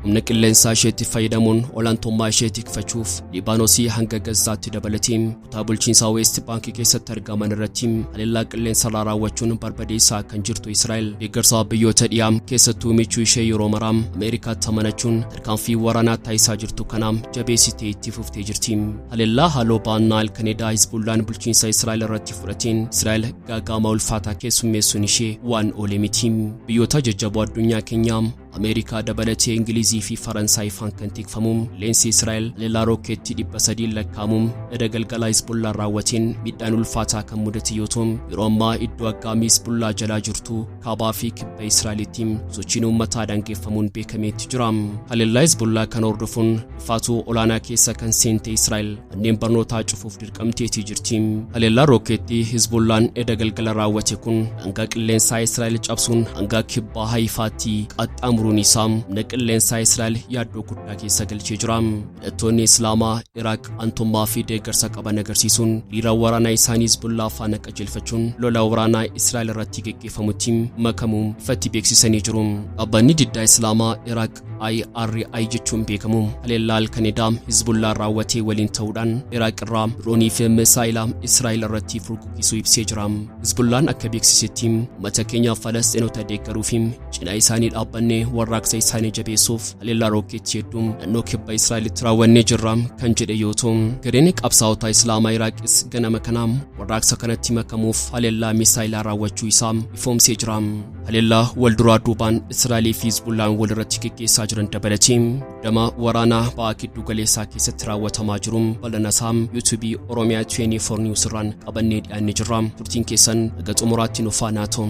humna qilleensaa isheetti fayyadamuun olaantummaa ishee tikfachuuf Liibaanosii hanga Gazaatti dabalatiin kutaa bulchiinsaa West Bank keessatti argaman irratti haleellaa qilleensaa raawwachuun barbadeessaa kan jirtu Israa'el deeggarsa biyyoota dhiyaa keessattuu michuu ishee yeroo maraa Ameerikaatti amanachuun tarkaanfii waraanaa taasisaa jirtu kanaaf jabeessitee itti fuftee jirti. Haleellaa haaloo baannaa Kanaadaa Hizbullaan bulchiinsa Israa'el irratti fudhateen Israa'el gaagama ulfaataa keessummeessuun ishee waan oolee miti. Biyyoota jajjaboo addunyaa keenyaa Ameerikaa dabalatee Ingilizii fi Faransaay faan kan tikfamuun leensi Israa'el haleellaa rookeetti 300 lakkaamuun edda galgala Hizbullaan raawwateen midhaan ulfaataa kan mudate yoo ta'u yeroo ammaa iddoo aggaamii Hizbullaan jalaa jirtu kaabaa fi kibba Israa'elitti sochiin uummataa daangeffamuun beekameetti jira. Haleellaa Hizbullaan kan hordofuun rifaatuu olaanaa keessa kan seente Israa'el manneen barnootaa cufuuf dirqamteetii jirti. Haleellaa rookeetti Hizbullaan edda galgala raawwate kun hanga qilleensaa Israa'el cabsuun hanga kibba Haifaatti qaxxaamuruun isaa humna qilleensaa Israa'el yaaddoo guddaa keessa galchee jira. Hidhattoonni Islaamaa Iraaq aantummaa fi deeggarsa qaban agarsiisuun hiriira waraanaa isaanii Hizbullaan faana qajeelfachuun lola waraanaa Israa'el irratti gaggeeffamutti makamuu ifatti beeksisanii jiru. Dhaabbanni diddaa Islaamaa Iraaq IRI jechuun beekamu haleellaa Kanaadaa Hizbullaan raawwatee waliin ta'uudhaan Iraaq irraa droonii fi misaayila Israa'el irratti furguggisuu ibsee jira. Hizbullaan akka beeksisetti uummata keenya Falasxiinota deeggaruu fi cinaa isaanii dhaabbannee warraaqsa isaanii jabeessuuf haleellaa rookeetti hedduu naannoo kibba Israa'elitti raawwannee jirra kan jedhe yoo ta'u gareen qabsaa'ota Islaamaa Iraaqis ganama kana warraaqsa kanatti makamuuf haleellaa misaayilaa raawwachuu isaa ifoomsee jira. Haleellaa wal duraa duubaan Israa'el fi Hizbullaan walirratti gaggeessaa jiran dabalatee dama waraanaa ba'aa giddu galeessaa keessatti raawwatamaa jiru bal'inasaa YouTube Oromiyaa 24 News irraan qabannee dhiyaannee jirra. Turtiin keessan aga xumuraatti nu faana ta'u.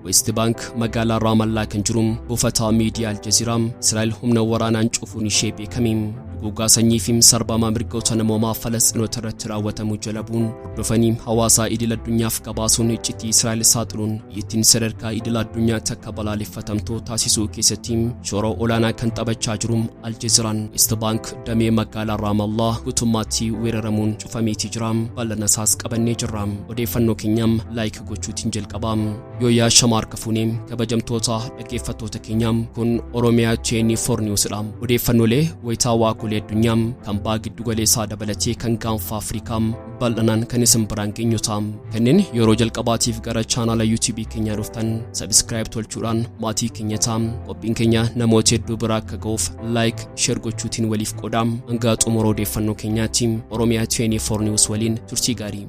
West Bank magaalaa Raamallaa kan jiru buufata miidiyaa Aljazeeraa Israa'el humna waraanaan cufuun ishee beekame. Gogaa sanyii fi sarbama mirgoota namoomaa Falasxiinota irratti raawwatamu jalabuun hordofanii hawaasa idil addunyaaf gabaasuun iccitii Israa'el saaxiluun biyyattiin sadarkaa idil addunyaatti akka balaaleffatamtu taasisuu keessatti shoora olaanaa kan taphachaa jiru Aljazeeraan West Bank damee magaalaa Raamallaa guutummaatti weeraramuun cufameetii jira. Bal'inasaas qabannee jirra. Odeeffannoo keenyam laayik gochuutiin jalqabaa. Yooyaa Shamaar Kafuunee kabajamtoota dhaggeeffattoota keenyaa kun Oromiyaa 24 Newsdha. Odeeffannoolee wayitaawaa addunyaa kan ba'aa giddu galeessaa dabalatee kan gaanfa Afrikaa bal'inaan kan isin biraan geenyu ta'a. Kanneen yeroo jalqabaatiif gara chaanaala YouTube keenyaa dhuftan subscribe tolchuudhaan maatii keenya ta'a. Qophiin keenya namoota hedduu bira akka ga'uuf like share gochuutiin waliif qoodaa. Hanga xumura odeeffannoo keenyaatti Oromiyaa 24 News waliin turtii gaarii.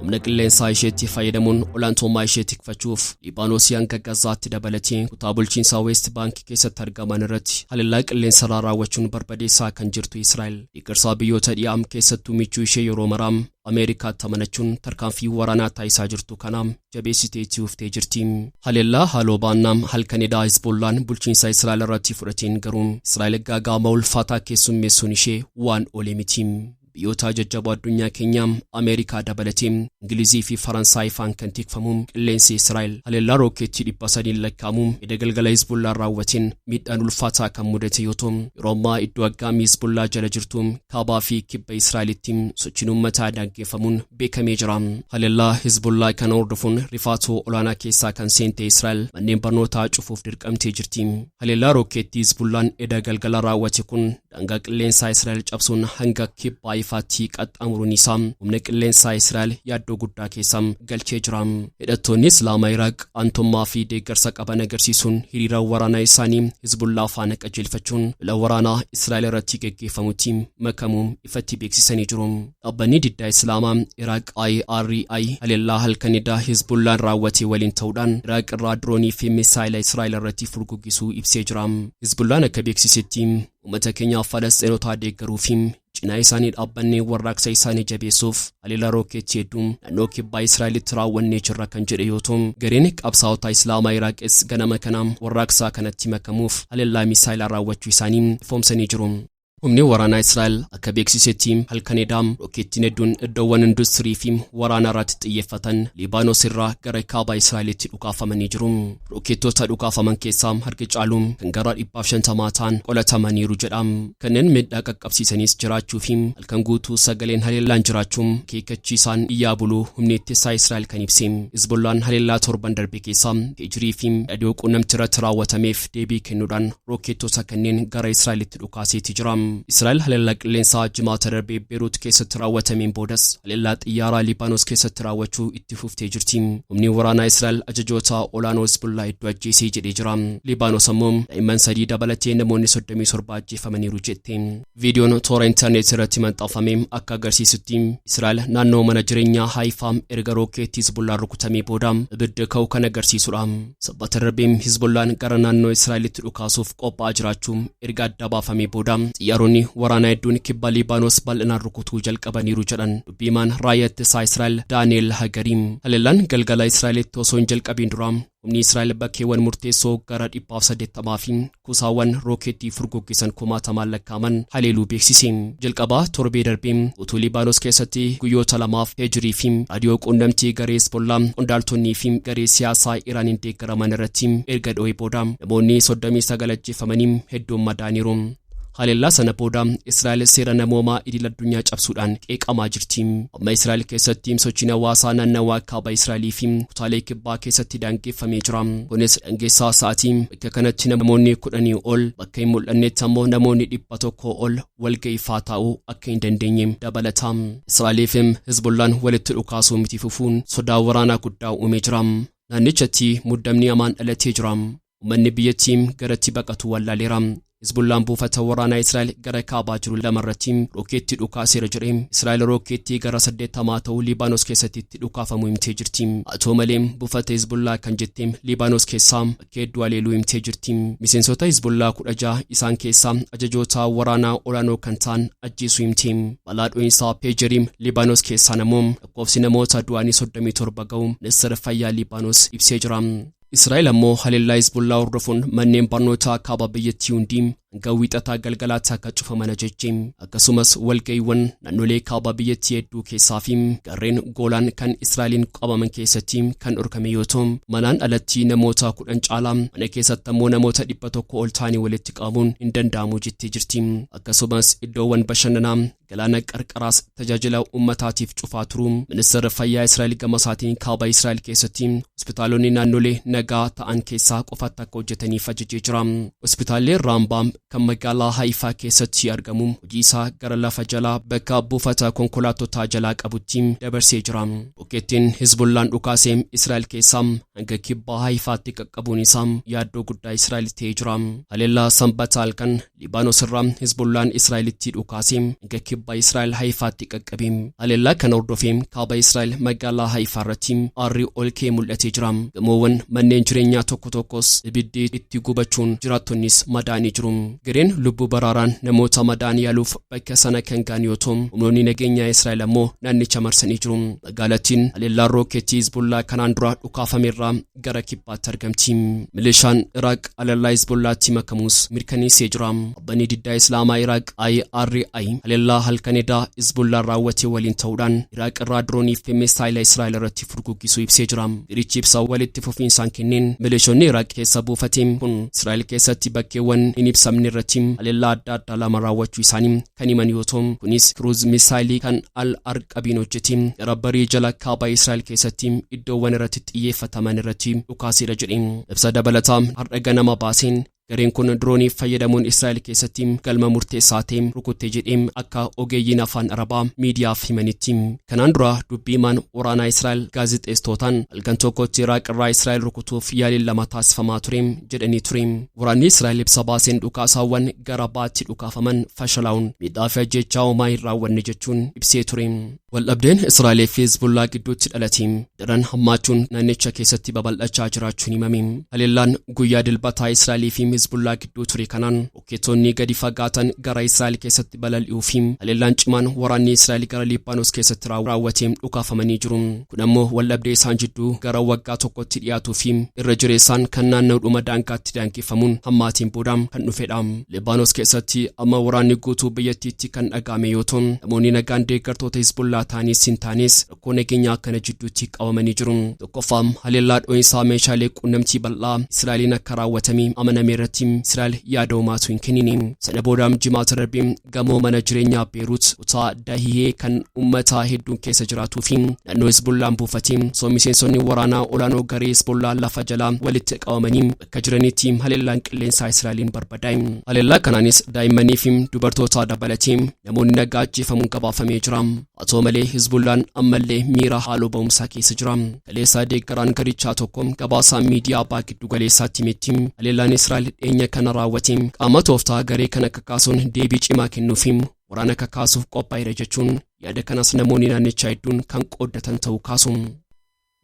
humna qilleensaa isheetti fayyadamuun olaantummaa ishee tikfachuuf Liibaanosii hanga Gazaatti dabalatee kutaa bulchiinsaa West Bank keessatti argaman irratti haleellaa qilleensaa raawwachuun barbadeessaa kan jirtu Israa'el deeggarsa biyyoota dhiyaa keessattuu michuu ishee yeroo maraa Ameerikaatti amanachuun tarkaanfii waraanaa taasisaa jirtu kanaaf jabeessitee itti fuftee jirti. Haleellaa haaloo baannaa Kanaadaa Hizbullaan bulchiinsa Israa'el irratti fudhateen garuu Israa'el gaagama ulfaataa keessummeessuun ishee waan oolee miti. Biyyoota jajjaboo addunyaa keenyaa Ameerikaa dabalatee Ingilizii fi Faransaay faan kan tikfamuun qilleensi Israa'el haleellaa rookeetti 300 lakkaamuun edda galgala Hizbullaan raawwateen midhaan ulfaataa kan mudate yoo ta'u yeroo ammaa iddoo aggaamii Hizbullaan jala jirtu kaabaa fi kibba Israa'elitti sochiin uummataa daangeffamuun beekamee jira. Haleellaa Hizbullaan kan hordofuun rifaatuu olaanaa keessaa kan seente Israa'el manneen barnootaa cufuuf dirqamtee jirti. Haleellaa rookeetti Hizbullaan edda galgala raawwate kun daangaa qilleensaa Israa'el cabsuun hanga kibba Haifaatti qaxxaamuruun isaa humna qilleensaa Israa'el yaaddoo guddaa keessa galchee jira. Hidhattoonni Islaamaa Iraaq aantummaa fi deeggarsa qaban agarsiisuun hiriira waraanaa isaanii Hizbullaan faana qajeelfachuun lola waraanaa Israa'el irratti gaggeeffamutti makamuu ifatti beeksisanii jiru. Dhaabbanni diddaa Islaamaa Iraaq IRI haleellaa Kanaadaa Hizbullaan raawwatee waliin ta'uudhaan Iraaq irraa droonii fi misaayila Israa'el irratti furguggisuu ibsee jira. Hizbullaan akka beeksisetti uummata keenya Falasxiinota deeggaruu fi cinaa isaanii dhaabbannee warraaqsa isaanii jabeessuuf haleellaa rookeetti hedduu naannoo kibba Israa'elitti raawwannee jirra kan jedhe yoo ta'u gareen qabsaa'ota Islaamaa Iraaqis ganama kana warraaqsa kanatti makamuuf haleellaa misaayilaa raawwachuu isaanii ifoomsanii jiru. humni waraanaa Israa'el akka beeksisetti halkan edaam rokkeettiin hedduun iddoowwan industirii fi waraanaa irratti xiyyeeffatan Libaanos irraa gara kaaba Israa'elitti dhukaafamanii jiru. Rokkeettota dhukaafaman keessaa harki caaluun kan gara 150 ta'an qolatamaniiru jedha. Kanneen miidhaa qaqqabsiisanis jiraachuu fi halkan guutuu sagaleen haleellaan jiraachuun keekkachiisaan iyyaa buluu humni ittisaa Israa'el kan ibse. Hizbollaan haleellaa torban darbe keessaa Tijirii fi dhadhoo qunnamtii irratti raawwatameef deebii kennuudhaan rokkeettota kanneen gara Israa'elitti dhukaaseeti jira. Israa'el haleellaa qilleensaa jimaata darbee Beeruut keessatti raawwatameen boodas haleellaa xiyyaaraa Libaanos keessatti raawwachuu itti fuftee jirti. Humni waraanaa Israa'el ajajoota olaanoo Hizbollaa hedduu ajjeesee jedhee jira. Libaanos ammoo daa'imman 3 dabalatee namoonni 37 ajjeefamaniiru jette. Viidiyoon toora intarneetii irratti maxxanfame akka agarsiisutti Israa'el naannoo mana jireenyaa Haayifaa erga rokkeettii Hizbollaa rukutamee booda ibidda ka'uu kan agarsiisudha. Sabbata darbee Hizbollaan gara naannoo Israa'elitti dhukaasuuf qophaa'aa jiraachuu erga adda baafamee booda xiyyaaronni waraanaa hedduun kibba Libaanos bal'inaan rukutuu jalqabaniiru jedhan dubbiimaan raayyaa ittisaa Israa'el Daani'el Hagariim. Haleellaan galgala Israa'elitti osoo hin jalqabiin dura humni Israa'el bakkeewwan murteessoo gara 180 fi kuusaawwan rokkeettii furguggisan 1000 lakkaa'aman haleeluu beeksise. Jalqabaa torbee darbee utuu Libaanos keessatti guyyoota lamaaf Tijirii fi raadiyoo quunnamtii garee Hizbollaa qondaaltonnii fi garee siyaasaa Iraaniin deeggaraman irratti erga dho'ee booda namoonni 39 ajjeefamanii hedduun madaaniiru. Haleellaa sana booda Israa'el seera namoomaa idil addunyaa cabsuudhaan qeeqamaa jirti. Amma Israa'el keessatti sochiin hawaasaa naannawaa kaaba Israa'elii fi kutaalee kibbaa keessatti daangeffamee jira. Kunis daangessaa sa'aatii bakka kanatti namoonni 10 ol bakka hin mul'annetti ammoo namoonni 100 ol walga'iifaa taa'uu akka hin dandeenye dabalata. Israa'elii fi Hizbollaan walitti dhukaasuu miti fufuun sodaa waraanaa guddaa uumee jira. Naannichatti muddamni hamaan dhalatee jira. Uummanni biyyattii garatti baqatu wallaaleera. Hizbollaan buufata waraanaa Israa'el gara kaabaa jiru lamarratti rokkeettii dhukaaseera jedhe. Israa'el rokkeettii gara 80 ta'uu Libaanos keessatti itti dhukaafamu himtee jirti. Atoo malee buufata Hizbollaa kan jette Libaanos keessaa bakka hedduu haleeluu himtee jirti. Miseensota Hizbollaa 16 isaan keessaa ajajoota waraanaa olaanoo kan ta'an ajjeesuu himte. Balaa dho'iinsaa Tijirii Libaanos keessaa namoo lakkoofsi namoota du'anii 37 ga'u ministeera fayyaa Libaanos ibsee jira. Israa'el ammoo haleellaa Hizbollaa hordofuun manneen barnootaa kaaba biyyattii hundi hanga wiixataa galgalaatti akka cufaman ajajje. Akkasumas walga'iiwwan naannolee kaaba biyyattii hedduu keessaa fi gareen Goolaan kan Israa'eliin qabaman keessatti kan dhorkame yoo ta'u manaan alatti namoota 10 caalaa mana keessatti ammoo namoota 100 ol ta'anii walitti qabamuun hin danda'amu jettee jirti. Akkasumas iddoowwan bashannanaa galaana qarqaraas tajaajila uummataatiif cufaa turu. Ministeera fayyaa Israa'el gama isaatiin kaaba Israa'el keessatti hospitaalonni naannolee nagaa ta'an keessaa qofaatti akka hojjetaniif ajajee jira. Hospitaalli Raambaam kan magaalaa Haayifaa keessatti argamu hojii isaa gara lafa jalaa bakka buufata konkolaattota jalaa qabutti dabarsee jira. Rokkeettiin Hizbollaan dhukaasee Israa'el keessaa hanga kibba Haayifaatti qaqqabuun isaa yaaddoo guddaa Israa'el ta'ee jira. Haleellaa sanbata halkan Libaanos irraa Hizbollaan Israa'elitti dhukaasee hanga kibba Israa'el Haayifaatti qaqqabe. Haleellaa kana hordofee kaaba Israa'el magaalaa Haayifaa irratti aarri ol ka'ee mul'atee jira. Gamoowwan manneen jireenyaa tokko tokkos ibiddi itti gubachuun jiraattonnis madaanii jiru. Gareen lubbuu baraaraan namoota madaanii yaaluuf bakka sana kan ga'an yoo ta'u humnoonni nageenyaa Israa'el ammoo naannicha marsanii jiru. Magaalattiin haleellaan rokkeettii Hizbollaa kanaan dura dhukaafameerraa gara kibbaatti argamti. Milishaan Iraaq haleellaa Hizbollaatti makamuus mirkaneessee jira. Dhaabbanni diddaa Islaamaa Iraaq IRI haleellaa halkan edaa Hizbollaan raawwatee waliin ta'uudhaan Iraaq irraa diroonii fi misaayila Israa'el irratti furguggisuu ibsee jira. Irichi ibsa walitti fufiinsaan kenneen milishoonni Iraaq keessa buufateen kun Israa'el keessatti bakkeewwan hin ibsamne irratti haleellaa adda addaa lama raawwachuu isaanii kan himan yoo ta'u kunis kiruuz misaayilii kan al-arqabiin hojjete gara barii jala kaaba Israa'el keessatti iddoowwan irratti xiyyeeffataman irratti dhukaaseera jedhe. Ibsa dabalataa har'a ganama baaseen gareen kun diroonii fayyadamuun Israa'el keessatti galma murteessaa ta'e rukuttee jedhee akka ogeeyyiin afaan Arabaa miidiyaaf himanitti. Kanaan dura dubbiimaan waraanaa Israa'el gaazexeessitootaan halkan tokkotti Iraaq irraa Israa'el rukutuuf yaaliin 2 taasifamaa ture jedhanii ture. Waraanni Israa'el ibsa baaseen dhukaasaawwan gara baatti dhukaafaman fashalaa'uun miidhaa fi ajjeechaa homaa hin raawwanne jechuun ibsee ture. Waldhabdeen Israa'el fi Hizbollaa gidduutti dhalate daran hammaachuun naannicha keessatti babal'achaa jiraachuun himame. Haleellaan guyyaa dilbataa Israa'el fi Hizbullah gidduu ture kanaan rokeetonni gadi fagaatan gara Israa'el keessatti balali'uu fi haleellaan cimaan waraanni Israa'el gara Liibaanos keessatti raawwateen dhukaafamanii jiru. Kun ammoo waldhabdee isaan jidduu gara waggaa tokkotti dhiyaatuu fi irra jireessaan kan naanna'uudhuma daangaatti daangifamuun hammaatiin booda kan dhufedha. Liibaanos keessatti amma waraanni guutuu biyyattiitti kan dhaga'ame yoo ta'u namoonni nagaan deeggartoota Hizbullah ta'anis hin taanes rakkoo nageenyaa akkana jidduutti qabamanii jiru. Tokkoffaan haleellaa dho'insaa meeshaalee quunnamtii bal'aa Israa'eliin akka raawwatamee amaname irratti Israa'el yaada homaatu hin kennine. Sana booda jimaata darbe gamoo mana jireenyaa Beerut kutaa Dahiyee kan uummataa hedduun keessa jiraatuu fi naannoo Hizbullaan buufatee miseensonni waraanaa olaanoo garee Hizbullah lafa jalaa walitti qabamanii bakka jiranitti haleellaan qilleensaa Israa'eliin barbadaa'e. Haleellaa kanaanis daa'immanii fi dubartoota dabalatee namoonni nagaa ajjeefamuun gabaafamee jira. Haa ta'u malee Hizbullaan ammallee miira haaloo ba'umsaa keessa jira. Kaleessa deeggaraan garichaa tokko gabaasaa miidiyaa abbaa giddu galeessaatti himetti haleellaan Israa'el dhiyeenya kana raawwate qaama tooftaa garee kana kakaasuun deebii cimaa kennuuf waraana kakaasuuf qophaa'eera jechuun yaada kanas namoonni naannichaa hedduun kan qooddatan ta'uu kaasu.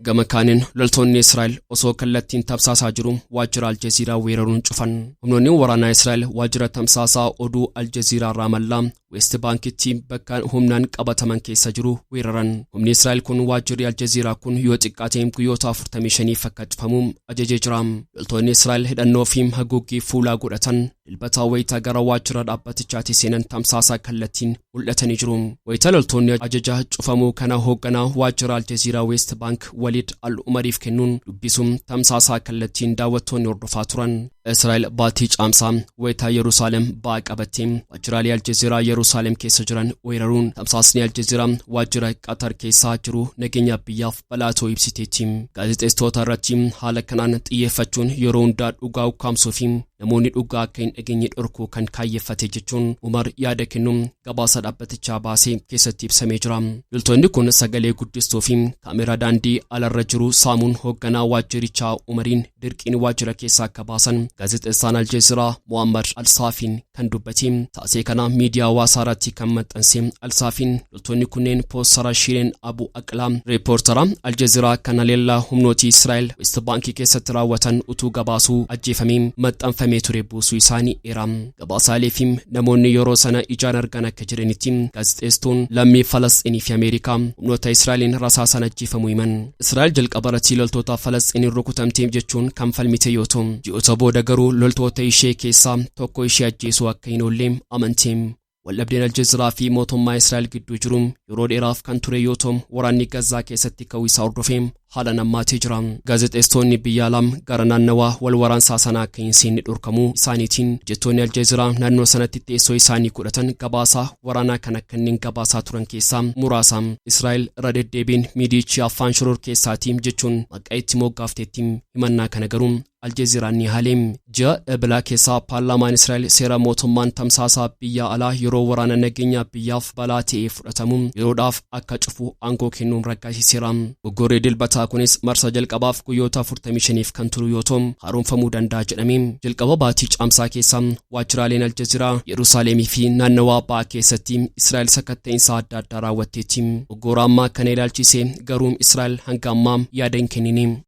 Gama kaaniin loltoonni Israa'el osoo kallattiin tamsaasaa jiru waajjira Aljaziiraa weeraruun cufan. Humnoonni waraanaa Israa'el waajjira tamsaasaa oduu Aljaziiraa irraa mallaa West Bankitti bakka humnaan qabataman keessa jiru weeraran. Humni Israa'el kun waajjirri Aljaziiraa kun yoo xiqqaate guyyoota 45 akka cufamu ajajee jira. Loltoonni Israa'el hidhannoo fi haguuggii fuulaa godhatan dilbataa wayitaa gara waajjira dhaabbatichaatti seenan tamsaasaa kallattiin mul'atanii jiru. Wayitaa loltoonni ajaja cufamuu kana hoogganaa waajjira Aljaziiraa West Bank Walid Al-Umariif kennuun dubbisuun tamsaasaa kallattiin daawwattoonni hordofaa turan. Israa'el baatii caamsaa wayitaa Yerusaalem ba'aa qabattee waajjiraalee Aljaziiraa Yerusaalem keessa jiran weeraruun tamsaasni Aljaziiraa waajjira Qatar keessa jiru nageenya biyyaaf balaa ta'uu ibsiteetti. Gaazexeessitoota irratti haala kanaan xiyyeeffachuun yeroo hundaa dhugaa ukkaamsuu fi namoonni dhugaa akka hin dhageenye dhorkuu kan kaayyeffate jechuun Umar yaada kennuun gabaasa dhaabbatichaa baasee keessatti ibsamee jira. Loltoonni kun sagalee guddistuu fi kaameraa daandii alarra jiru saamuun hoogganaa waajjirichaa Umariin dirqiin waajjira keessaa akka baasan gaazexeessaan Aljaziiraa Muhammad Al-Saafiin kan dubbate. Taasee kana miidiyaa hawaasaa irratti kan maxxanse Al-Saafiin loltoonni kunneen poostara Shireen Abu Aqlaa reeportara Aljaziiraa kan haleellaa humnooti Israa'el West Baankii keessatti raawwatan utuu gabaasuu ajjeefamee maxxanfamee ture buusuu isaanii eeram. Gabaasaalee fi namoonni yeroo sana ijaan argan akka jiranitti gaazexeessituun lammii Falasxiinii fi Ameerikaa humnoota Israa'eliin rasaasaan ajjeefamuu himan. Israa'el jalqaba irratti loltoota Falasxiiniin rukutamtee jechuun kan falmite yoo ta'u ji'oota booda garuu loltoota ishee keessaa tokko ishee ajjeesuu akka hin oolle amanteem. Waldhabdeen Aljaziiraa fi mootummaa Israa'el gidduu jiru yeroo dheeraaf kan ture yoo ta'u waraanni Gazaa keessatti ka'uu isaa hordofee haala nammaatee jira. Gaazexeessitoonni biyya alaa gara naannawaa wal waraansaa sanaa akka hin seenne dhorkamuu isaaniitiin jettoonni Aljaziiraa naannoo sanatti teessoo isaanii godhatan gabaasaa waraanaa kan kanneen gabaasaa turan keessaa muraasa. Israa'el irra deddeebiin miidiyichi afaan shoror keessaatiin jechuun maqaa itti moggaafteetti himannaa kana garuu Aljaziiraan ni haleem. Ji'a ebilaa keessaa paarlaamaan Israa'el seera mootummaan tamsaasaa biyya alaa yeroo waraana nageenya biyyaaf balaa ta'ee fudhatamu yeroodhaaf akka cufu aangoo kennuun raggaasiseera. Goggoree dilbataa kunis marsa jalqabaaf guyyoota 45f kan turu yoo ta'u haaromfamuu danda'a jedhame. Jalqaba baatii caamsaa keessaa waajjiraaleen Aljaziiraa Yerusaalemii fi naannawaa ba'aa keessatti Israa'el sakatta'insa adda addaa raawwatteetti. Goggora ammaa kana ilaalchisee garuu Israa'el hanga ammaa yaada hin kennine.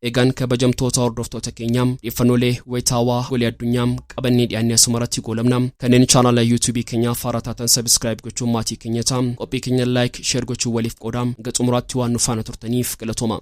Egaan kabajamtoota hordoftoota keenyaa dhiyeeffannoolee wayitaawaa walii addunyaa qabannee dhiyaannee asumarratti goolabna. Kanneen chaanala YouTube keenyaaf haaraa taatan subscribe gochuun maatii keenya ta'a. Qophii keenya like share gochuun waliif qoodaa. Hanga xumuraatti waan nu faana turtaniif galatooma.